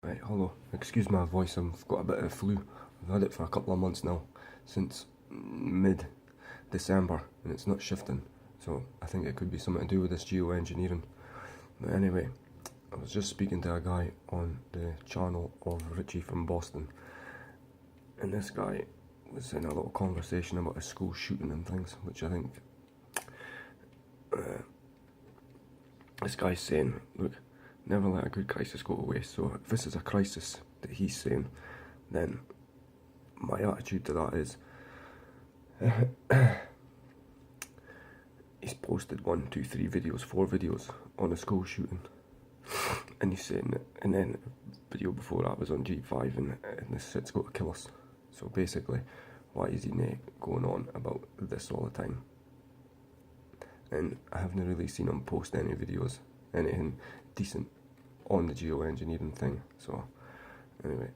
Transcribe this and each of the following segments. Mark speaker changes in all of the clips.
Speaker 1: Right, hello. Excuse my voice, I've got a bit of flu. I've had it for a couple of months now, since mid-December, and it's not shifting. So I think it could be something to do with this geoengineering. But anyway, I was just speaking to a guy on the channel of Richie from Boston, and this guy was in a little conversation about a school shooting and things, which I think this guy's saying, look, never let a good crisis go to waste. So if this is a crisis that he's saying, then my attitude to that is, he's posted 1, 2, 3 videos, 4 videos on a school shooting, and he's saying that, and then a video before that was on G5, and this shit's got to kill us. So basically, why is he going on about this all the time? And I haven't really seen him post any videos, anything decent on the geoengineering thing. So anyway,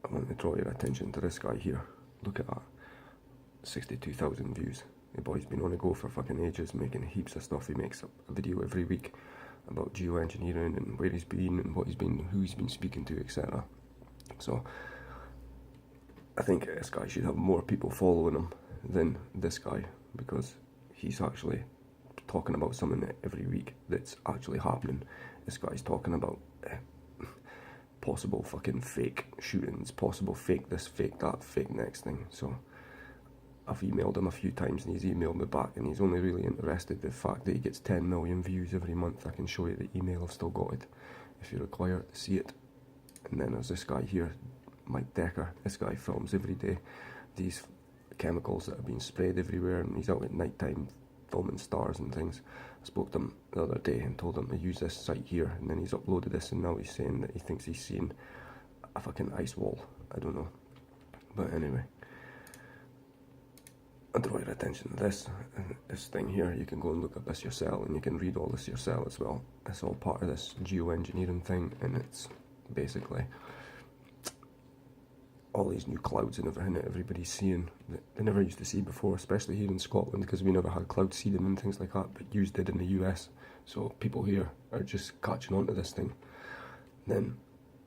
Speaker 1: I want to draw your attention to this guy here. Look at that, 62,000 views. The boy's been on the go for fucking ages, making heaps of stuff. He makes a video every week about geoengineering and where he's been and what he's been, who he's been speaking to, etc. So I think this guy should have more people following him than this guy, because he's actually talking about something every week that's actually happening. This guy's talking about possible fucking fake shootings, possible fake this, fake that, fake next thing. So I've emailed him a few times and he's emailed me back, and he's only really interested in the fact that he gets 10 million views every month. I can show you the email, I've still got it if you require to see it. And then there's this guy here, Mike Decker. This guy films every day these chemicals that are being sprayed everywhere, and he's out at night time filming stars and things. I spoke to him the other day and told him to use this site here, and then he's uploaded this, and now he's saying that he thinks he's seen a fucking ice wall. I don't know, but anyway, I draw your attention to this thing here. You can go and look up this yourself, and you can read all this yourself as well. It's all part of this geoengineering thing, and it's basically all these new clouds and everything that everybody's seeing that they never used to see before, especially here in Scotland, because we never had cloud seeding and things like that, but you did in the US. So people here are just catching on to this thing. Then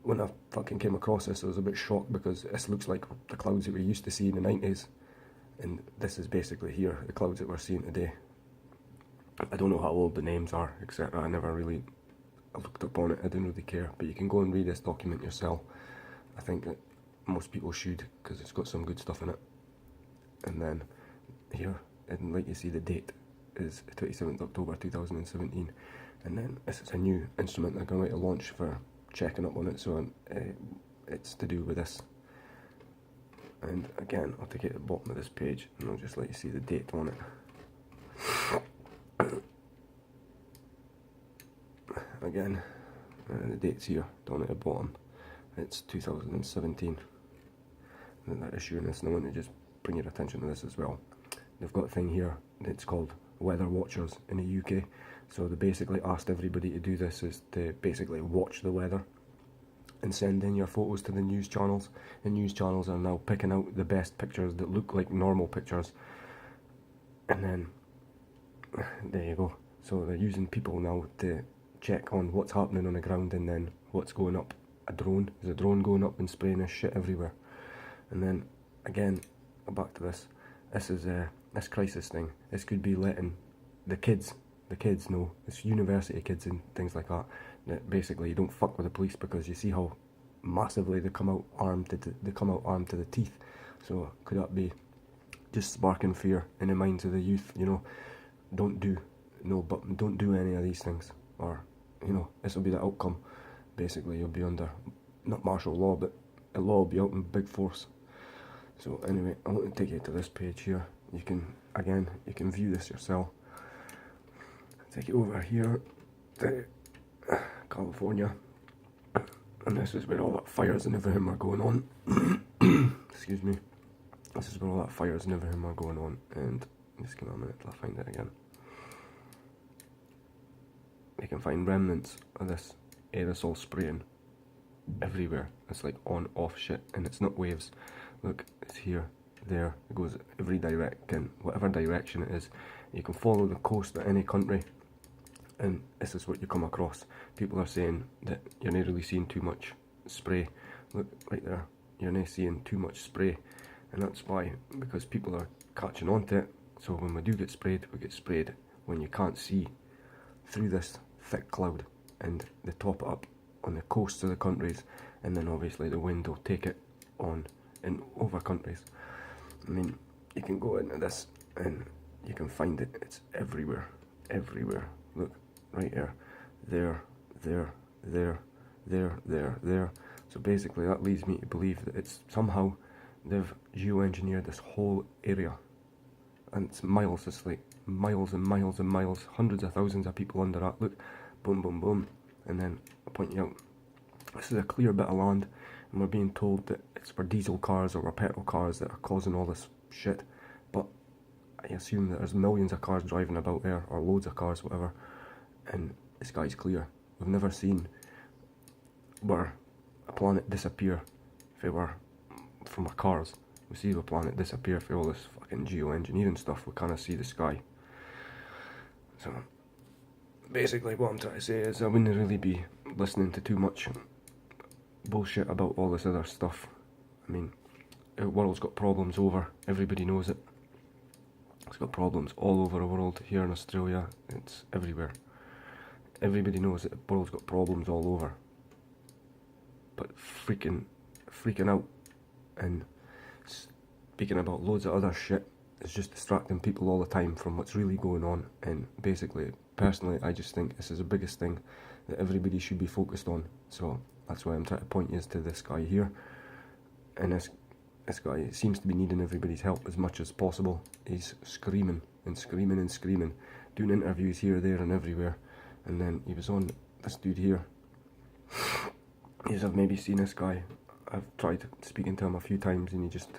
Speaker 1: when I fucking came across this, I was a bit shocked, because this looks like the clouds that we used to see in the 90s, and this is basically here, the clouds that we're seeing today. I don't know how old the names are, etc. I never really looked up on it, I didn't really care, but you can go and read this document yourself. I think that most people should, because it's got some good stuff in it. And then here, and like you see, the date is 27th October 2017, and then this is a new instrument they're going to launch for checking up on it, so it's to do with this. And again, I'll take it at the bottom of this page, and I'll just let you see the date on it. Again, the date's here, down at the bottom. It's 2017. And they're issuing this, and I want to just bring your attention to this as well. They've got a thing here that's called Weather Watchers in the UK. So they basically asked everybody to do this, is to basically watch the weather and send in your photos to the news channels. And news channels are now picking out the best pictures that look like normal pictures. And then, there you go. So they're using people now to check on what's happening on the ground, and then what's going up. A drone, there's a drone going up and spraying this shit everywhere. And then again, back to this. This is this crisis thing. This could be letting the kids know, it's university kids and things like that, that basically you don't fuck with the police, because you see how massively they come out armed to the teeth. So could that be just sparking fear in the minds of the youth? You know, don't do any of these things, or you know, this will be the outcome. Basically, you'll be under not martial law, but the law will be out in big force. So anyway, I want to take you to this page here. You can, again, you can view this yourself. Take it over here to California, and this is where all that fires and everything are going on. Excuse me. This is where all that fires and everything are going on, and just give me a minute till I find it again. You can find remnants of this aerosol spraying everywhere. It's like on off shit, and it's not waves. Look, it's here, there, it goes every direction, whatever direction it is. You can follow the coast of any country, and this is what you come across. People are saying that you're not really seeing too much spray. Look, right there, you're not seeing too much spray, and that's why, because people are catching on to it. So when we do get sprayed, we get sprayed when you can't see through this thick cloud, and they top it up on the coasts of the countries, and then obviously the wind will take it on in over countries. I mean, you can go into this and you can find it. It's everywhere, everywhere. Look, right here, there, there, there, there, there, there. So basically that leads me to believe that it's somehow they've geoengineered this whole area, and it's miles, it's like miles and miles and miles, hundreds of thousands of people under that. Look, boom, boom, boom, and then I point you out, this is a clear bit of land, and we're being told that it's for diesel cars or petrol cars that are causing all this shit, but I assume that there's millions of cars driving about there, or loads of cars, whatever, and the sky's clear. We've never seen where a planet disappear if it were from our cars. We see the planet disappear for all this fucking geoengineering stuff. We kind of see the sky. So basically what I'm trying to say is I wouldn't really be listening to too much bullshit about all this other stuff. I mean, the world's got problems over, everybody knows it. It's got problems all over the world. Here in Australia, it's everywhere. Everybody knows that the world's got problems all over. But freaking out and speaking about loads of other shit is just distracting people all the time from what's really going on. And basically, personally, I just think this is the biggest thing that everybody should be focused on. So that's why I'm trying to point you to this guy here. And this guy seems to be needing everybody's help as much as possible. He's screaming and screaming and screaming, doing interviews here, there and everywhere. And then he was on this dude here. I've maybe seen this guy. I've tried speaking to him a few times and he just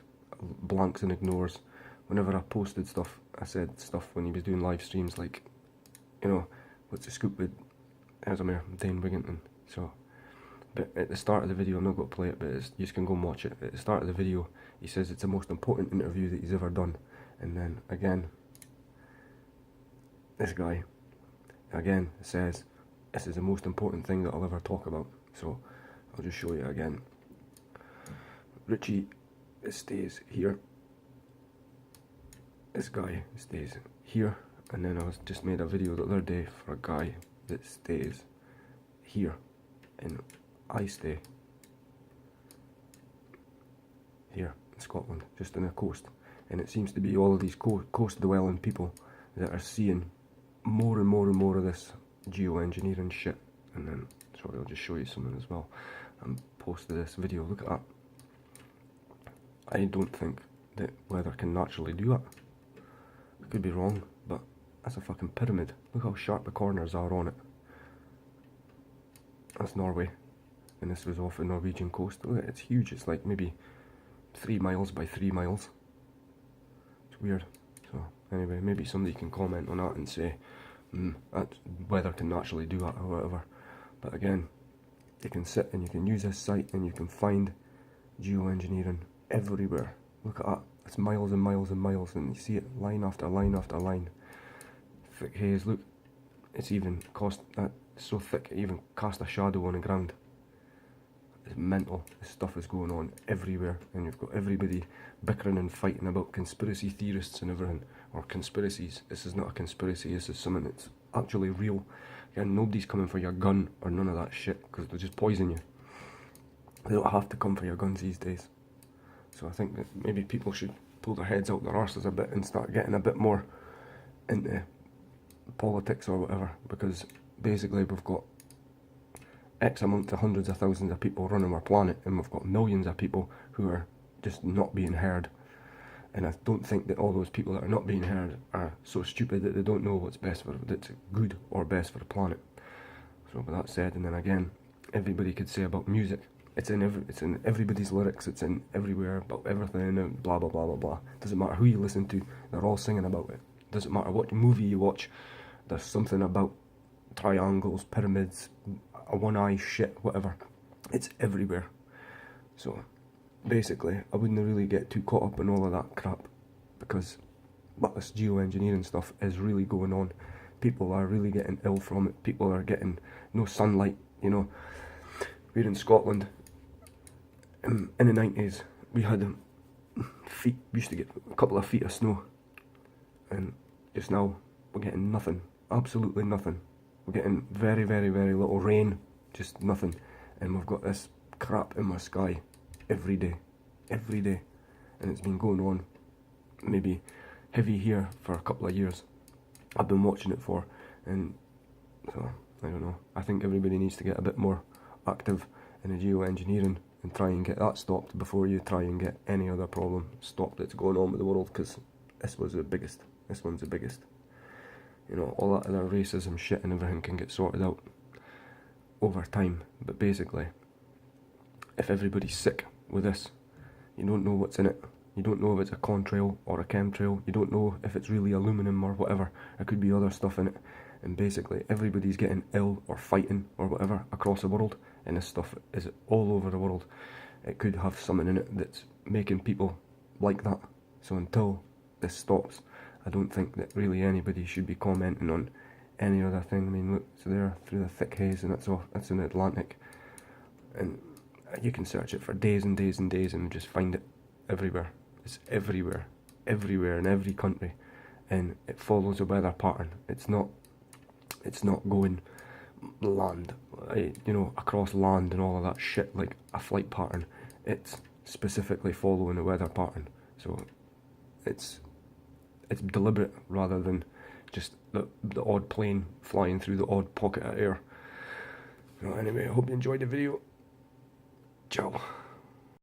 Speaker 1: blanks and ignores. Whenever I posted stuff, I said stuff when he was doing live streams like, you know, what's the scoop with, here's him here, Dane Wigington. So, but at the start of the video, I'm not going to play it, but you just can go and watch it. At the start of the video, he says it's the most important interview that he's ever done. And then again, this guy, again, says this is the most important thing that I'll ever talk about. So, I'll just show you again. Richie stays here. This guy stays here. And then I just made a video the other day for a guy that stays here. And I stay here in Scotland, just on the coast. And it seems to be all of these coast dwelling people that are seeing more and more and more of this geoengineering shit. And then, sorry, I'll just show you something as well. I posted this video, look at that. I don't think that weather can naturally do that. I could be wrong, but that's a fucking pyramid. Look how sharp the corners are on it. That's Norway. And this was off the Norwegian coast. Look at it, it's huge. It's like maybe 3 miles by 3 miles. It's weird. So anyway, maybe somebody can comment on that and say, that weather can naturally do that or whatever. But again, you can sit and you can use this site and you can find geoengineering everywhere. Look at that. It's miles and miles and miles, and you see it line after line after line. Thick haze, look. It's even so thick it even cast a shadow on the ground. It's mental. This stuff is going on everywhere, and you've got everybody bickering and fighting about conspiracy theorists and everything, or conspiracies. This is not a conspiracy, this is something that's actually real. Again, nobody's coming for your gun or none of that shit, because they'll just poison you. They don't have to come for your guns these days. So I think that maybe people should pull their heads out their arses a bit and start getting a bit more into politics or whatever, because basically we've got X amount of hundreds of thousands of people running our planet, and we've got millions of people who are just not being heard. And I don't think that all those people that are not being heard are so stupid that they don't know what's best for, that's good or best for the planet. So with that said, and then again, everybody could say about music, it's in everybody's lyrics, it's in everywhere, about everything, and blah blah blah blah blah. Doesn't matter who you listen to, they're all singing about it. Doesn't matter what movie you watch, there's something about triangles, pyramids, a one-eye shit, whatever. It's everywhere. So basically, I wouldn't really get too caught up in all of that crap, because this geoengineering stuff is really going on. People are really getting ill from it. People are getting no sunlight, you know. We're in Scotland, In the 90s, we had we used to get a couple of feet of snow, and just now we're getting nothing, absolutely nothing. We're getting very, very, very little rain, just nothing, and we've got this crap in my sky every day, and it's been going on maybe heavy here for a couple of years. I've been watching it for, and so I don't know. I think everybody needs to get a bit more active in the geoengineering and try and get that stopped before you try and get any other problem stopped that's going on with the world, because this was the biggest. This one's the biggest. You know, all that other racism shit and everything can get sorted out over time, but basically, if everybody's sick with this, you don't know what's in it. You don't know if it's a contrail or a chemtrail. You don't know if it's really aluminum or whatever. There could be other stuff in it. And basically, everybody's getting ill or fighting or whatever across the world. And this stuff is all over the world. It could have something in it that's making people like that. So until this stops, I don't think that really anybody should be commenting on any other thing. I mean, look, it's there through the thick haze, and that's in the Atlantic. And you can search it for days and days and days and just find it everywhere. It's everywhere in every country, and it follows a weather pattern. It's not going land, you know, across land and all of that shit like a flight pattern. It's specifically following a weather pattern. So it's deliberate rather than just the odd plane flying through the odd pocket of air. So anyway, I hope you enjoyed the video. Ciao.